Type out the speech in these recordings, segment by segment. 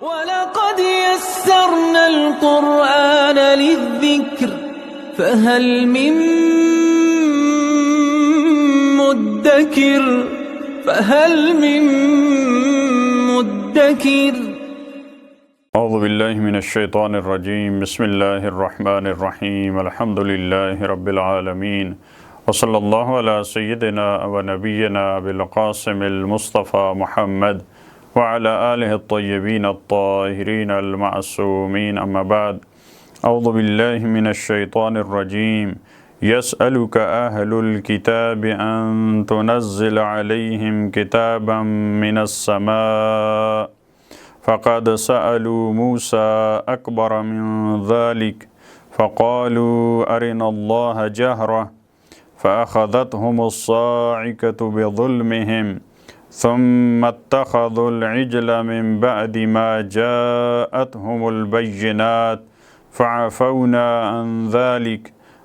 وَلَقَدْ يَسَّرْنَا الْقُرْآنَ لِلذِّكْرِ فَهَلْ مِن مُّدَّكِرٍ اعوذ باللہ من الشیطان الرجیم بسم اللہ الرحمن الرحیم الحمد للہ رب العالمین وصلی اللہ علی سیدنا و نبینا بالقاسم المصطفى محمد وعلى آلہ الطیبین الطاہرین المعصومین اما بعد اعوذ باللہ من الشیطان الرجیم يسألك أهل الكتاب أن تنزل عليهم كتابا من السماء فقد سألوا موسى أكبر من ذلك فقالوا أرنا الله جهرة فأخذتهم الصاعقة بظلمهم ثم اتخذوا العجل من بعد ما جاءتهم البينات فعفونا عن ذلك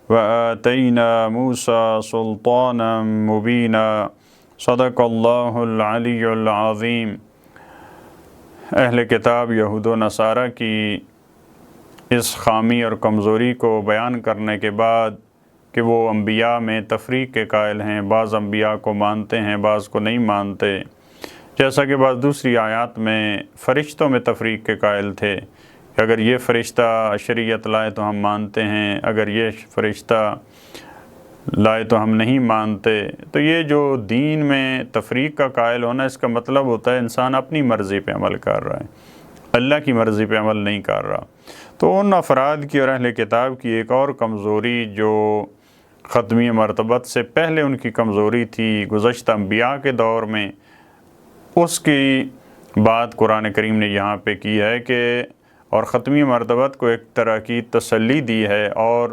وآتينا موسى سلطانا مبينا صدق اللہ العلی العظیم۔ اہل کتاب یہود و نصارہ کی اس خامی اور کمزوری کو بیان کرنے کے بعد کہ وہ انبیاء میں تفریق کے قائل ہیں، بعض انبیاء کو مانتے ہیں بعض کو نہیں مانتے، جیسا کہ بعض دوسری آیات میں فرشتوں میں تفریق کے قائل تھے کہ اگر یہ فرشتہ شریعت لائے تو ہم مانتے ہیں، اگر یہ فرشتہ لائے تو ہم نہیں مانتے۔ تو یہ جو دین میں تفریق کا قائل ہونا، اس کا مطلب ہوتا ہے انسان اپنی مرضی پہ عمل کر رہا ہے، اللہ کی مرضی پہ عمل نہیں کر رہا۔ تو ان افراد کی اور اہل کتاب کی ایک اور کمزوری جو ختمی مرتبت سے پہلے ان کی کمزوری تھی گزشتہ انبیاء کے دور میں، اس کی بات قرآن کریم نے یہاں پہ کی ہے کہ اور ختمی مرتبت کو ایک طرح کی تسلی دی ہے، اور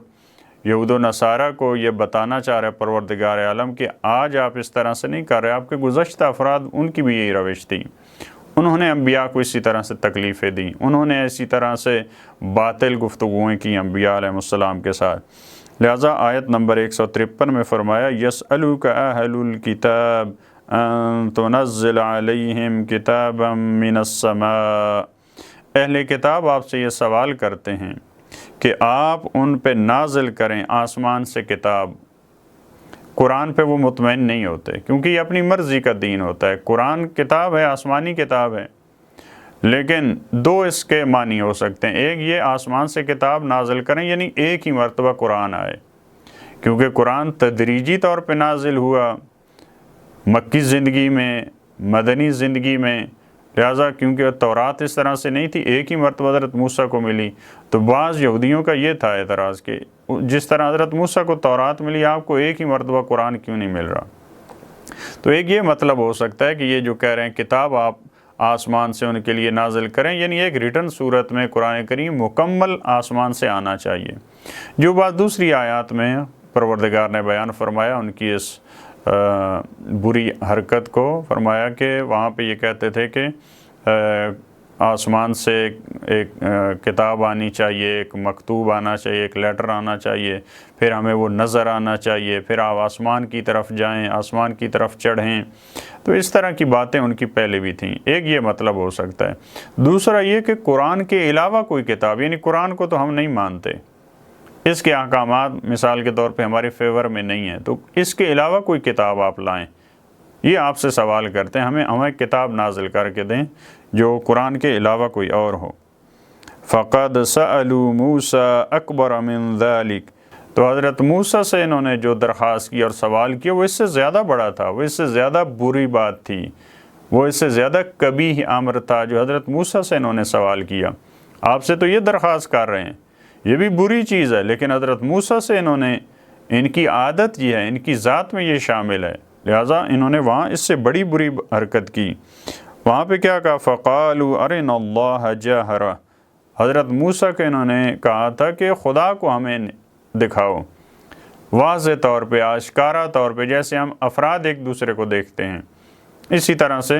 یہود و نصارہ کو یہ بتانا چاہ رہے پروردگار عالم کہ آج آپ اس طرح سے نہیں کر رہے، آپ کے گزشتہ افراد ان کی بھی یہی روش تھی، انہوں نے انبیاء کو اسی طرح سے تکلیفیں دیں، انہوں نے اسی طرح سے باطل گفتگویں کی انبیاء علیہ السلام کے ساتھ۔ لہٰذا آیت نمبر 153 میں فرمایا یسألک اہل الکتاب ان تنزل علیہم کتابا من السماء، اہل کتاب آپ سے یہ سوال کرتے ہیں کہ آپ ان پہ نازل کریں آسمان سے کتاب۔ قرآن پہ وہ مطمئن نہیں ہوتے کیونکہ یہ اپنی مرضی کا دین ہوتا ہے۔ قرآن کتاب ہے، آسمانی کتاب ہے، لیکن دو اس کے معنی ہو سکتے ہیں۔ ایک یہ آسمان سے کتاب نازل کریں یعنی ایک ہی مرتبہ قرآن آئے، کیونکہ قرآن تدریجی طور پہ نازل ہوا مکی زندگی میں، مدنی زندگی میں، لہٰذا کیونکہ تورات اس طرح سے نہیں تھی، ایک ہی مرتبہ حضرت موسیٰ کو ملی۔ تو بعض یہودیوں کا یہ تھا اعتراض کہ جس طرح حضرت موسیٰ کو تورات ملی، آپ کو ایک ہی مرتبہ قرآن کیوں نہیں مل رہا؟ تو ایک یہ مطلب ہو سکتا ہے کہ یہ جو کہہ رہے ہیں کتاب آپ آسمان سے ان کے لیے نازل کریں، یعنی ایک ریٹن صورت میں قرآن کریم مکمل آسمان سے آنا چاہیے۔ جو بات دوسری آیات میں پروردگار نے بیان فرمایا ان کی اس بری حرکت کو، فرمایا کہ وہاں پہ یہ کہتے تھے کہ آسمان سے ایک کتاب آنی چاہیے، ایک مکتوب آنا چاہیے، ایک لیٹر آنا چاہیے، پھر ہمیں وہ نظر آنا چاہیے، پھر آپ آسمان کی طرف جائیں، آسمان کی طرف چڑھیں۔ تو اس طرح کی باتیں ان کی پہلے بھی تھیں، ایک یہ مطلب ہو سکتا ہے۔ دوسرا یہ کہ قرآن کے علاوہ کوئی کتاب، یعنی قرآن کو تو ہم نہیں مانتے، اس کے احکامات مثال کے طور پہ ہمارے فیور میں نہیں ہیں، تو اس کے علاوہ کوئی کتاب آپ لائیں، یہ آپ سے سوال کرتے ہیں، ہمیں کتاب نازل کر کے دیں جو قرآن کے علاوہ کوئی اور ہو۔ فقد سألوا موسیٰ اکبر من ذلک، تو حضرت موسیٰ سے انہوں نے جو درخواست کی اور سوال کیا وہ اس سے زیادہ بڑا تھا، وہ اس سے زیادہ بری بات تھی، وہ اس سے زیادہ قبیح امر تھا جو حضرت موسیٰ سے انہوں نے سوال کیا۔ آپ سے تو یہ درخواست کر رہے ہیں، یہ بھی بری چیز ہے، لیکن حضرت موسیٰ سے انہوں نے، ان کی عادت یہ ہے، ان کی ذات میں یہ شامل ہے، لہٰذا انہوں نے وہاں اس سے بڑی بری حرکت کی۔ وہاں پہ کیا کہا؟ فَقَالُوا أَرِنَا اللَّهَ جَهْرَةً، حضرت موسیٰ کے انہوں نے کہا تھا کہ خدا کو ہمیں دکھاؤ واضح طور پہ، آشکارا طور پہ، جیسے ہم افراد ایک دوسرے کو دیکھتے ہیں، اسی طرح سے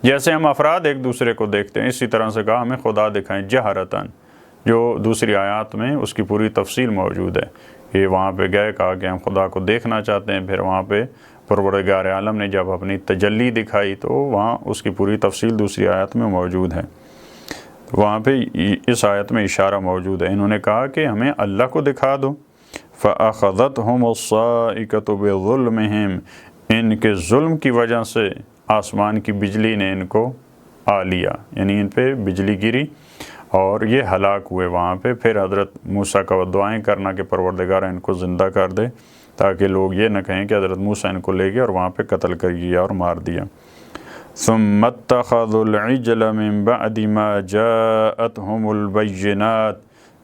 جیسے ہم افراد ایک دوسرے کو دیکھتے ہیں اسی طرح سے کہا ہمیں خدا دکھائیں جہرتاً، جو دوسری آیات میں اس کی پوری تفصیل موجود ہے کہ وہاں پہ گئے، کہا کہ ہم خدا کو دیکھنا چاہتے ہیں، پھر وہاں پہ پروردگار عالم نے جب اپنی تجلی دکھائی تو وہاں اس کی پوری تفصیل دوسری آیت میں موجود ہے۔ وہاں پہ اس آیت میں اشارہ موجود ہے، انہوں نے کہا کہ ہمیں اللہ کو دکھا دو۔ فَأَخَذَتْهُمُ الصَّاعِقَةُ بِظُلْمِهِمْ، ان کے ظلم کی وجہ سے آسمان کی بجلی نے ان کو آ لیا، یعنی ان پہ بجلی گری اور یہ ہلاک ہوئے وہاں پہ۔ پھر حضرت موسیٰ کا دعائیں کرنا کہ پروردگار ان کو زندہ کر دے، تاکہ لوگ یہ نہ کہیں کہ حضرت موسیٰ ان کو لے گیا اور وہاں پہ قتل کر دیا اور مار دیا۔ ثُمَّ اتَّخَذُوا الْعِجْلَ مِن بَعْدِ مَا جَاءَتْهُمُ الْبَيِّنَاتُ،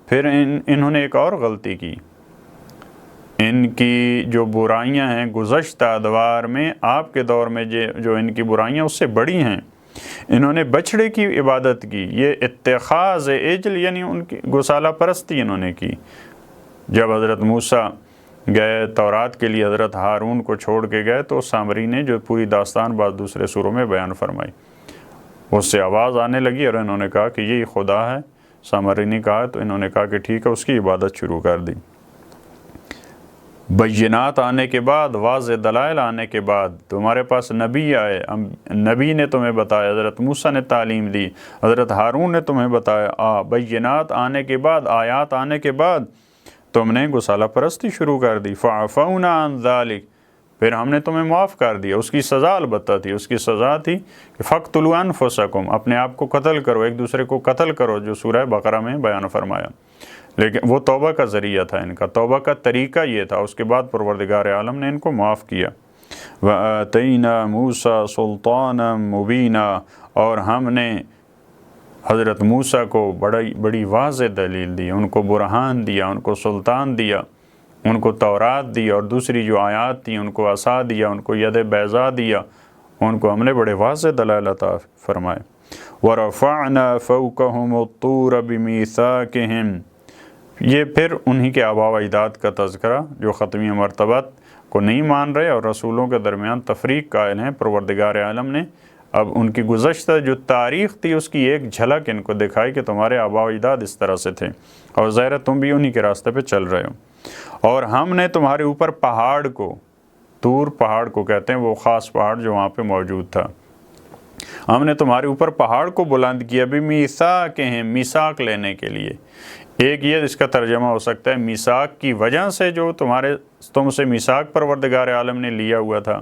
پھر انہوں نے ایک اور غلطی کی، ان کی جو برائیاں ہیں گزشتہ ادوار میں آپ کے دور میں جو ان کی برائیاں اس سے بڑی ہیں، انہوں نے بچھڑے کی عبادت کی، یہ اتخاذ عجل یعنی ان کی گوسالہ پرستی انہوں نے کی۔ جب حضرت موسیٰ گئے تورات کے لیے حضرت ہارون کو چھوڑ کے گئے تو سامری نے جو پوری داستان بعض دوسرے سوروں میں بیان فرمائی، اس سے آواز آنے لگی اور انہوں نے کہا کہ یہی خدا ہے۔ سامری نے کہا تو انہوں نے کہا کہ ٹھیک ہے، اس کی عبادت شروع کر دی۔ بینات آنے کے بعد، واضح دلائل آنے کے بعد تمہارے پاس نبی آئے، نبی نے تمہیں بتایا، حضرت موسیٰ نے تعلیم دی، حضرت ہارون نے تمہیں بتایا، بینات آنے کے بعد، آیات آنے کے بعد تم نے گسالہ پرستی شروع کر دی۔ فَعَفَوْنَا عَنْ ذَلِكَ، پھر ہم نے تمہیں معاف کر دیا۔ اس کی سزا البتہ تھی، اس کی سزا تھی کہ فَاقْتُلُوا أَنفُسَكُمْ، اپنے آپ کو قتل کرو، ایک دوسرے کو قتل کرو، جو سورہ بقرہ میں بیان فرمایا۔ لیکن وہ توبہ کا ذریعہ تھا، ان کا توبہ کا طریقہ یہ تھا۔ اس کے بعد پروردگار عالم نے ان کو معاف کیا۔ وَآتَيْنَا مُوسَىٰ سُلْطَانًا مُبِينًا، اور ہم نے حضرت موسیٰ کو بڑی واضح دلیل دی، ان کو برہان دیا، ان کو سلطان دیا، ان کو تورات دی، اور دوسری جو آیات تھیں ان کو عصا دیا، ان کو ید بیضا دیا، ان کو ہم نے بڑے واضح دلائل عطا فرمائے۔ وَرَفَعْنَا فَوْقَهُمُ الطُّورَ بِمِيثَاقِهِمْ، یہ پھر انہی کے آباء و اجداد کا تذکرہ جو ختمی مرتبت کو نہیں مان رہے اور رسولوں کے درمیان تفریق قائل ہیں۔ پروردگار عالم نے اب ان کی گزشتہ جو تاریخ تھی اس کی ایک جھلک ان کو دکھائی کہ تمہارے آباء و اجداد اس طرح سے تھے، اور ظاہر ہے تم بھی انہی کے راستے پہ چل رہے ہو۔ اور ہم نے تمہارے اوپر پہاڑ کو، طور پہاڑ کو کہتے ہیں، وہ خاص پہاڑ جو وہاں پہ موجود تھا، ہم نے تمہارے اوپر پہاڑ کو بلند کیا، بھی میثاقہم، میثاق لینے کے لیے۔ ایک یہ اس کا ترجمہ ہو سکتا ہے میثاق کی وجہ سے جو تم سے میثاق پروردگار عالم نے لیا ہوا تھا،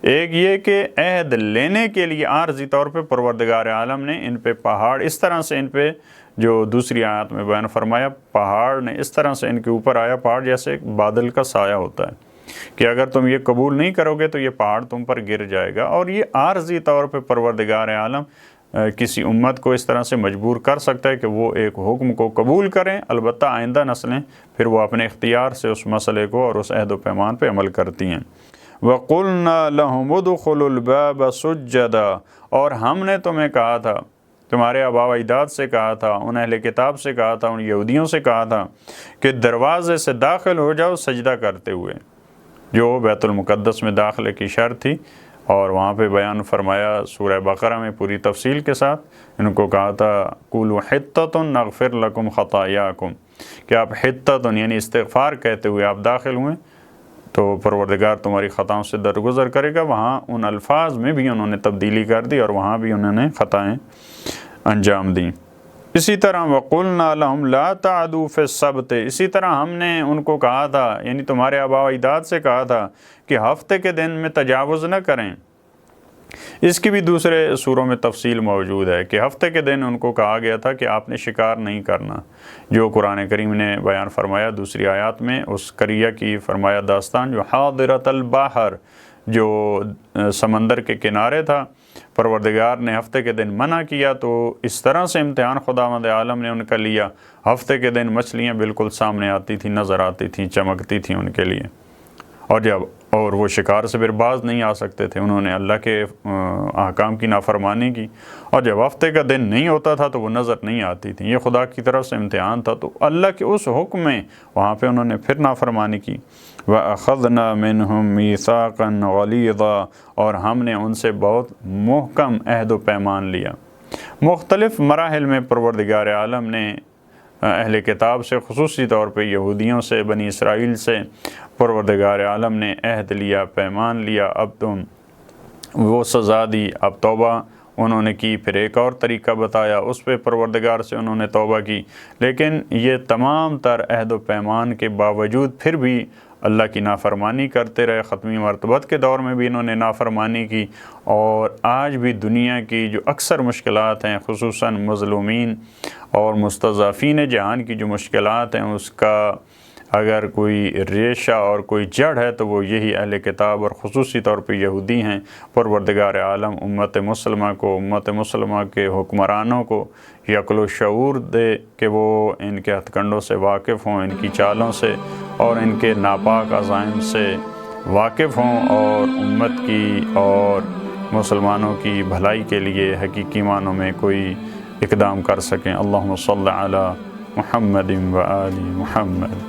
ایک یہ کہ عہد لینے کے لیے عارضی طور پہ پروردگار عالم نے ان پہ پہاڑ اس طرح سے، ان پہ جو دوسری آیات میں بیان فرمایا، پہاڑ نے اس طرح سے ان کے اوپر آیا، پہاڑ جیسے ایک بادل کا سایہ ہوتا ہے کہ اگر تم یہ قبول نہیں کرو گے تو یہ پہاڑ تم پر گر جائے گا۔ اور یہ عارضی طور پہ پروردگار عالم کسی امت کو اس طرح سے مجبور کر سکتا ہے کہ وہ ایک حکم کو قبول کریں، البتہ آئندہ نسلیں پھر وہ اپنے اختیار سے اس مسئلے کو اور اس عہد و پیمان پہ عمل کرتی ہیں۔ وَقُلْنَا لَهُمُ ادْخُلُوا الْبَابَ سُجَّدًا، اور ہم نے تمہیں کہا تھا، تمہارے آباء و اجداد سے کہا تھا، ان اہل کتاب سے کہا تھا، ان یہودیوں سے کہا تھا کہ دروازے سے داخل ہو جاؤ سجدہ کرتے ہوئے، جو بیت المقدس میں داخلے کی شرط تھی، اور وہاں پہ بیان فرمایا سورہ بقرہ میں پوری تفصیل کے ساتھ۔ ان کو کہا تھا قولوا حطۃ نغفر لکم خطایاکم، کہ آپ حطۃ یعنی استغفار کہتے ہوئے آپ داخل ہوئے تو پروردگار تمہاری خطاؤں سے درگزر کرے گا۔ وہاں ان الفاظ میں بھی انہوں نے تبدیلی کر دی اور وہاں بھی انہوں نے خطائیں انجام دیں۔ اسی طرح وَقُلْنَا لَهُمْ لَا تَعْدُوا فِي السَّبْتِ، اسی طرح ہم نے ان کو کہا تھا، یعنی تمہارے آباء و اجداد سے کہا تھا کہ ہفتے کے دن میں تجاوز نہ کریں۔ اس کی بھی دوسرے سوروں میں تفصیل موجود ہے کہ ہفتے کے دن ان کو کہا گیا تھا کہ آپ نے شکار نہیں کرنا، جو قرآن کریم نے بیان فرمایا دوسری آیات میں، اس قریہ کی فرمایا داستان جو حاضرۃ البحر، جو سمندر کے کنارے تھا، پروردگار نے ہفتے کے دن منع کیا تو اس طرح سے امتحان خداوند عالم نے ان کا لیا، ہفتے کے دن مچھلیاں بالکل سامنے آتی تھیں، نظر آتی تھیں، چمکتی تھیں ان کے لیے، اور وہ شکار سے پھر باز نہیں آ سکتے تھے، انہوں نے اللہ کے احکام کی نافرمانی کی، اور جب ہفتے کا دن نہیں ہوتا تھا تو وہ نظر نہیں آتی تھیں۔ یہ خدا کی طرف سے امتحان تھا، تو اللہ کے اس حکم میں وہاں پہ انہوں نے پھر نافرمانی کی۔ وَأَخَذْنَا مِنْهُمْ مِيثَاقًا غَلِيظًا، اور ہم نے ان سے بہت محکم عہد و پیمان لیا۔ مختلف مراحل میں پروردگار عالم نے اہل کتاب سے، خصوصی طور پہ یہودیوں سے، بنی اسرائیل سے پروردگار عالم نے عہد لیا، پیمان لیا، اب تم وہ سزا دی، اب توبہ انہوں نے کی، پھر ایک اور طریقہ بتایا، اس پہ پروردگار سے انہوں نے توبہ کی، لیکن یہ تمام تر عہد و پیمان کے باوجود پھر بھی اللہ کی نافرمانی کرتے رہے۔ ختمی مرتبت کے دور میں بھی انہوں نے نافرمانی کی، اور آج بھی دنیا کی جو اکثر مشکلات ہیں، خصوصاً مظلومین اور مستضعفین جہان کی جو مشکلات ہیں، اس کا اگر کوئی ریشہ اور کوئی جڑ ہے تو وہ یہی اہل کتاب اور خصوصی طور پہ یہودی ہیں۔ پروردگار عالم امت مسلمہ کے حکمرانوں کو یہ عقل و شعور دے کہ وہ ان کے ہتھ کنڈوں سے واقف ہوں، ان کی چالوں سے اور ان کے ناپاک عزائم سے واقف ہوں، اور امت کی اور مسلمانوں کی بھلائی کے لیے حقیقی معنوں میں کوئی اقدام کر سکیں۔ اللہم صلی علی محمد و آل محمد۔